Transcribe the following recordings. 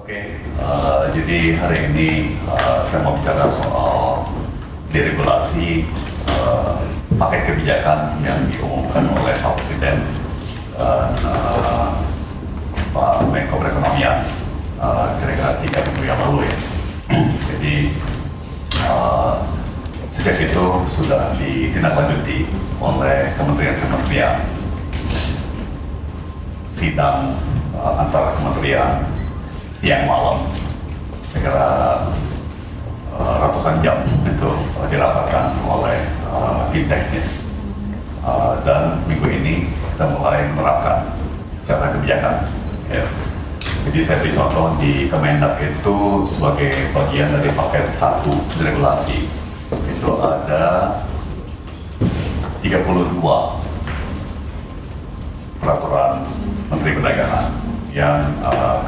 Jadi hari ini saya mau bicara soal deregulasi paket kebijakan yang diumumkan oleh Pak Presiden dan Pak Menko Perekonomian kira-kira 3 minggu yang lalu ya. Jadi sejak itu sudah ditindaklanjuti oleh kementerian-kementerian, sidang antara kementerian siang malam, segera ratusan jam itu dirapatkan oleh tim teknis, dan minggu ini kita mulai menerapkan secara kebijakan ya. Jadi saya beri contoh di Kemendak itu sebagai bagian dari paket 1 deregulasi itu ada 32 peraturan Menteri Perdagangan yang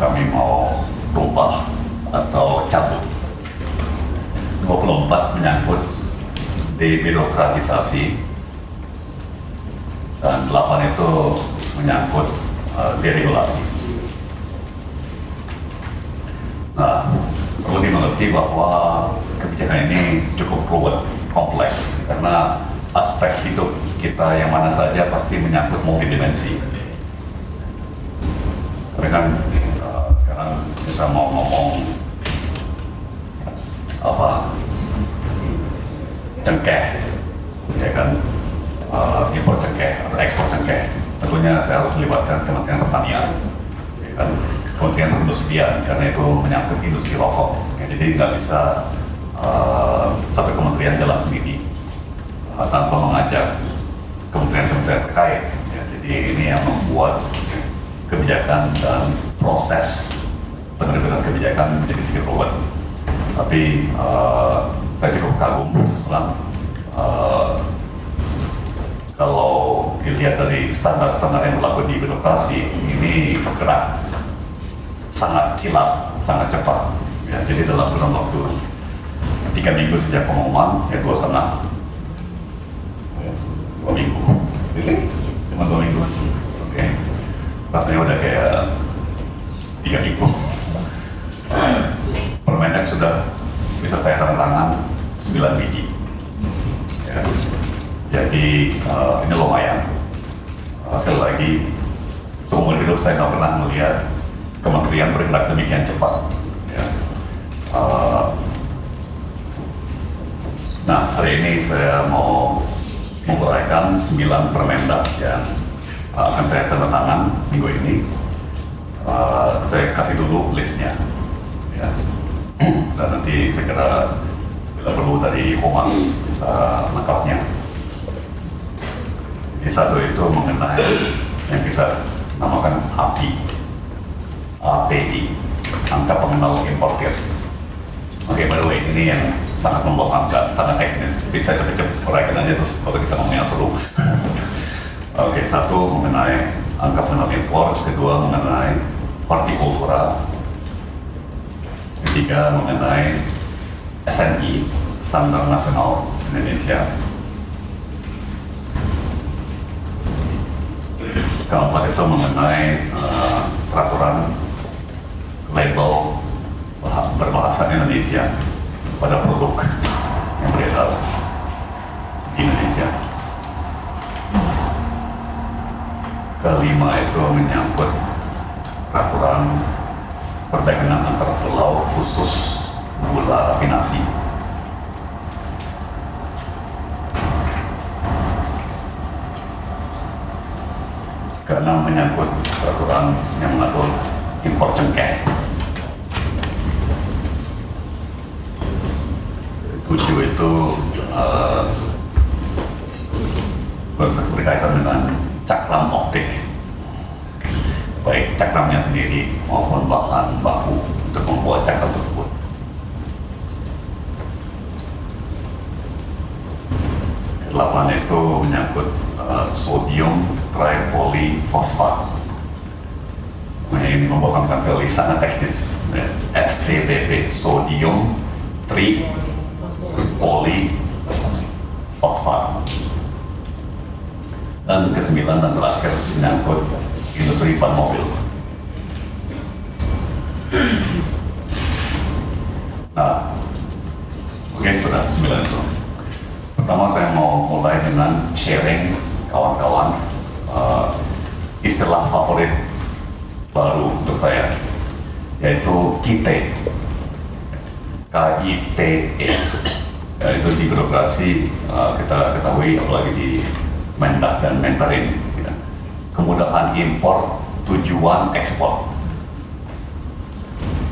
kami mau rubah atau cabut. 24 menyangkut debirokratisasi dan 8 itu menyangkut deregulasi. Nah, perlu dimengerti bahwa kebijakan ini cukup rumit, kompleks, karena aspek hidup kita yang mana saja pasti menyangkut multidimensi. Tapi kan sekarang kita mau ngomong cengkeh, ya kan, impor cengkeh atau ekspor cengkeh. Tentunya saya harus melibatkan Kementerian Pertanian, ya kan, Kementerian Perindustrian, karena itu menyangkut industri rokok. Ya, jadi nggak bisa satu kementerian jalan sendiri tanpa mengajak kementerian-kementerian terkait. Ya, jadi ini yang membuat kebijakan dan proses penerbitan kebijakan menjadi sedikit rumit. Tapi saya cukup kagum kalau dilihat dari standar-standar yang berlaku di birokrasi, ini bergerak sangat kilat, sangat cepat. Ya, jadi dalam kurun waktu 3 minggu sejak pengumuman, ya 2,5 minggu, cuma 2 minggu. Oke. Rasanya udah kayak 3 minggu. Permendak sudah bisa saya tanda tangan 9 biji. Ya. Jadi ini lumayan. Sekali lagi, seumur hidup saya nggak pernah melihat kementerian bergerak demikian cepat. Ya. Nah, hari ini saya mau menguraikan 9 permendak yang akan saya tanda tangan minggu ini. Saya kasih dulu listnya, ya. Dan nanti saya kira bila perlu dari Humas bisa lengkapnya. Jadi satu itu mengenai yang kita namakan API, angka pengenal importir. Oke, by the way, ini yang sangat membosankan, sangat teknis. Tapi saya cepet-cepet uraikan aja terus kalau kita ngomongnya seru. Oke, satu mengenai angka pengenal impor, kedua mengenai hortikultura, ketiga mengenai SNI, Standar Nasional Indonesia, keempat itu mengenai peraturan label berbahasa Indonesia pada produk yang beredar di Indonesia. Kelima itu menyangkut peraturan perdagangan antar pulau khusus gula rafinasi. Keenam menyangkut peraturan yang mengatur impor cengkeh. 7 itu berkaitan dengan cakram optik, baik cakramnya sendiri maupun bahan baku untuk membuat cakram tersebut. 8 itu menyangkut sodium tripolyfosfat. Nah, ini membosankan sekali, sangat teknis. STBP, sodium tripolyfosfat. Dan ke-9 dan terakhir menyangkut industri ban mobil. 2009 itu. Pertama saya mau mulai dengan sharing kawan-kawan istilah favorit baru untuk saya, yaitu KITE. KITE. Ya, itu di birokrasi kita ketahui, apalagi di Mendak dan Menperin. Ya. Kemudahan impor, tujuan ekspor.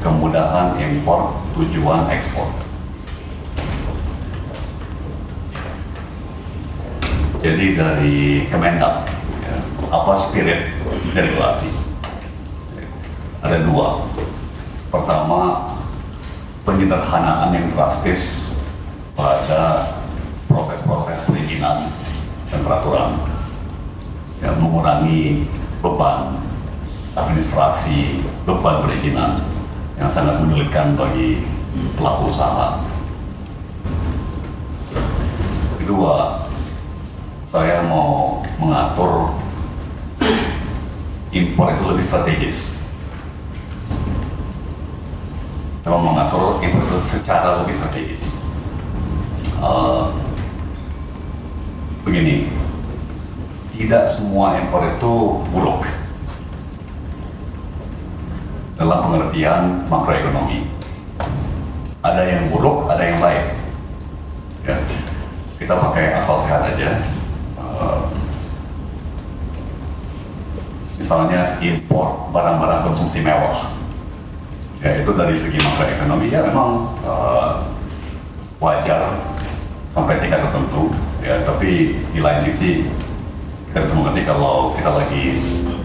Kemudahan impor, tujuan ekspor. Jadi dari Kemendak, ya, apa spirit regulasi? Ada dua. Pertama, penyederhanaan yang drastis pada proses-proses perizinan dan peraturan, yang mengurangi beban administrasi, beban perizinan yang sangat menyulitkan bagi pelaku usaha. Kedua, saya mau mengatur impor itu lebih strategis. Saya mau mengatur impor itu secara lebih strategis. Begini, tidak semua impor itu buruk dalam pengertian makroekonomi. Ada yang buruk, ada yang baik. Ya, kita pakai akal sehat aja. Misalnya impor barang-barang konsumsi mewah, ya itu dari segi makroekonomi ya memang wajar sampai tingkat tertentu, ya, tapi di lain sisi kita bisa mengerti kalau kita lagi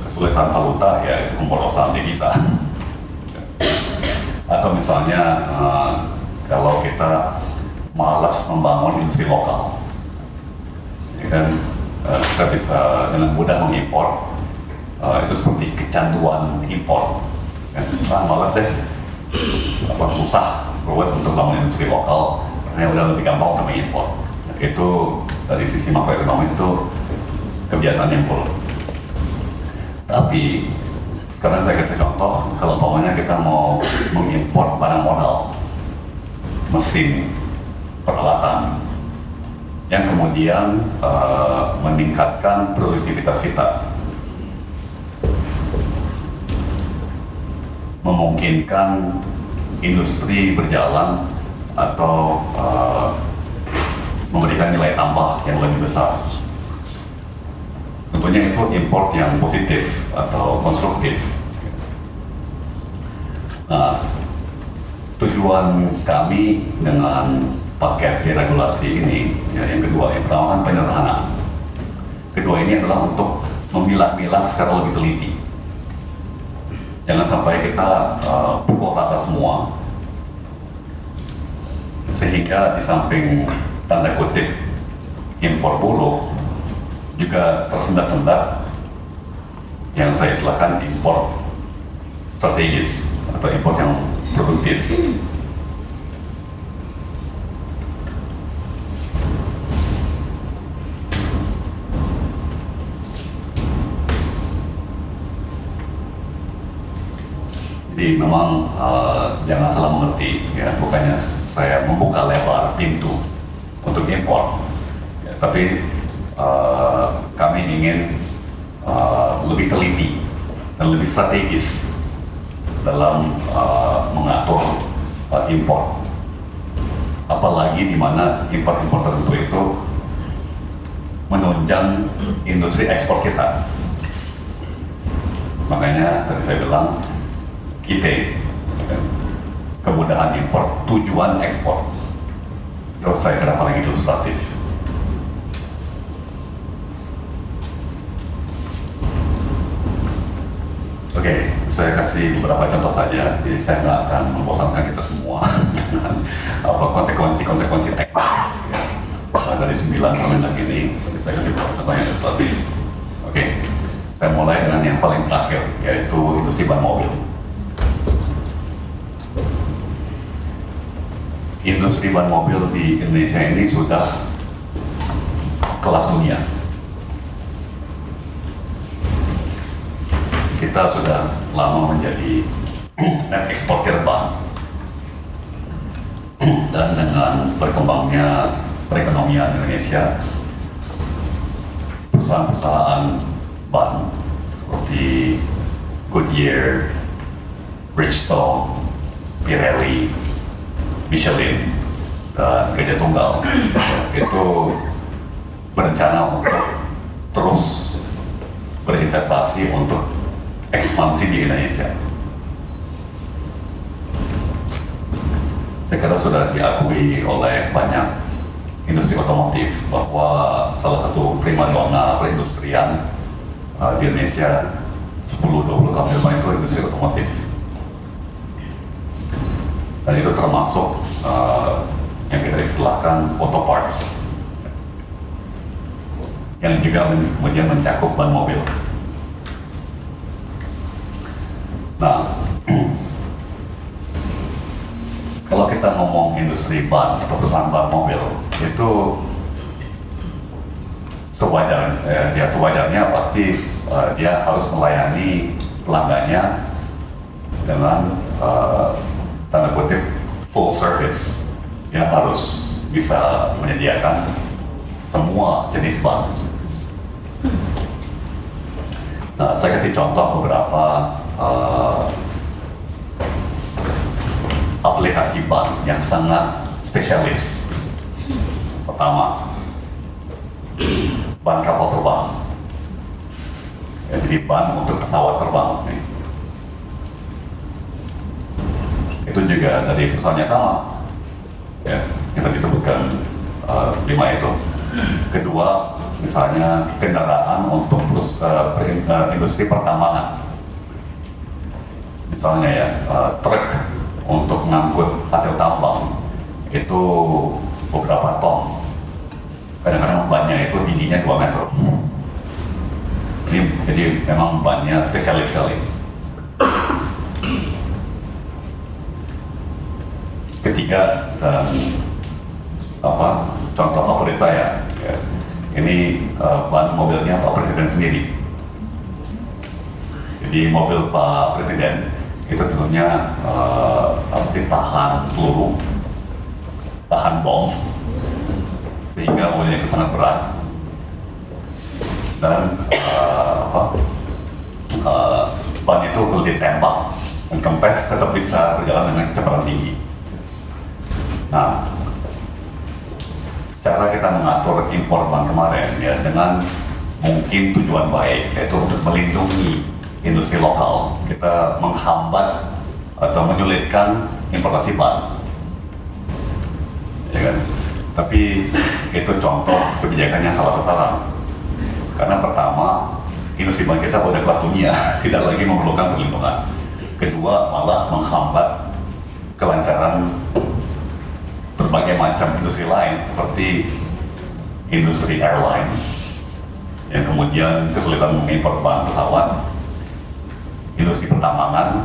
kesulitan valuta, ya itu pemborosan devisa. Atau misalnya kalau kita malas membangun industri lokal, ya kan, kita bisa dengan mudah mengimpor. Itu seperti kecanduan impor, kan? Malas deh, susah buat untuk bangun industri lokal, karena udah lebih gampang untuk mengimpor. Itu dari sisi makroekonomis itu kebiasaan yang buruk. Tapi sekarang saya kasih contoh, kalau umpamanya kita mau mengimpor barang modal, mesin, peralatan, yang kemudian meningkatkan produktivitas kita, memungkinkan industri berjalan atau memberikan nilai tambah yang lebih besar. Tentunya itu import yang positif atau konstruktif. Nah, tujuan kami dengan paket deregulasi ini, ya, yang kedua, yang pertama kan penyederhanaan. Kedua ini adalah untuk memilah-milah secara lebih teliti. Jangan sampai kita pukul rata semua, sehingga di samping tanda kutip impor buruk, juga tersendat-sendat yang saya istilahkan impor strategis atau impor yang produktif. Jadi memang jangan salah mengerti, ya, bukannya saya membuka lebar pintu untuk impor, ya, tapi kami ingin lebih teliti dan lebih strategis dalam mengatur impor, apalagi di mana impor-impor tertentu itu menunjang industri ekspor kita. Makanya tadi saya bilang KITE, kemudahan impor, tujuan ekspor. Itu saya kira paling ilustratif. Oke, saya kasih beberapa contoh saja, jadi saya nggak akan membosankan kita semua dengan konsekuensi teknis, ya, dari 9 permendak ini. Jadi saya kasih beberapa contoh yang ilustratif. Oke, saya mulai dengan yang paling terakhir, yaitu industri ban mobil. Industri ban mobil di Indonesia ini sudah kelas dunia. Kita sudah lama menjadi net eksportir ban. Dan dengan berkembangnya perekonomian Indonesia, perusahaan-perusahaan ban seperti Goodyear, Bridgestone, Pirelli, Michelin, dan Gajah Tunggal itu berencana untuk terus berinvestasi untuk ekspansi di Indonesia. Saya kira sudah diakui oleh banyak industri otomotif bahwa salah satu primadona perindustrian di Indonesia 10-20 tahun depan itu industri otomotif. Dan itu termasuk yang kita istilahkan auto parts, yang juga kemudian mencakup ban mobil. Nah, kalau kita ngomong industri ban atau perusahaan ban mobil, itu sewajarnya pasti dia harus melayani pelanggannya dengan tanda kutip full service. Dia harus bisa menyediakan semua jenis ban. Nah, saya kasih contoh beberapa aplikasi ban yang sangat spesialis. Pertama, ban kapal terbang. Ya, jadi ban untuk pesawat terbang. Itu juga dari perusahaannya sama, ya, kita disebutkan 5 itu. Kedua, misalnya kendaraan untuk industri pertambangan, misalnya ya truk untuk mengangkut hasil tambang itu beberapa ton, kadang-kadang bannya itu tingginya 2 meter. Jadi memang bannya spesialis sekali. Ketiga, dan contoh favorit saya, ya, ini ban mobilnya Pak Presiden sendiri. Jadi mobil Pak Presiden itu tentunya tahan peluru, tahan bom, sehingga mobilnya itu sangat berat, dan ban itu kalau ditembak dan kempes tetap bisa berjalan dengan kecepatan tinggi. Nah, cara kita mengatur impor ban kemarin ya dengan mungkin tujuan baik, yaitu untuk melindungi industri lokal. Kita menghambat atau menyulitkan importasi ban, ya kan? Tapi itu contoh kebijakan yang salah sasaran. Karena pertama, industri ban kita pada kelas dunia, tidak lagi memerlukan perlindungan. Kedua, malah menghambat kelancaran berbagai macam industri lain seperti industri airline yang kemudian kesulitan mengimpor ban pesawat, industri pertambangan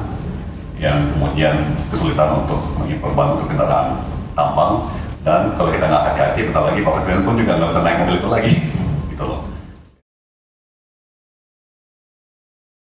yang kemudian kesulitan untuk mengimpor ban untuk kendaraan tambang, dan kalau kita nggak hati-hati bentar lagi Pak Presiden pun juga nggak bisa naik mobil itu lagi gitu loh.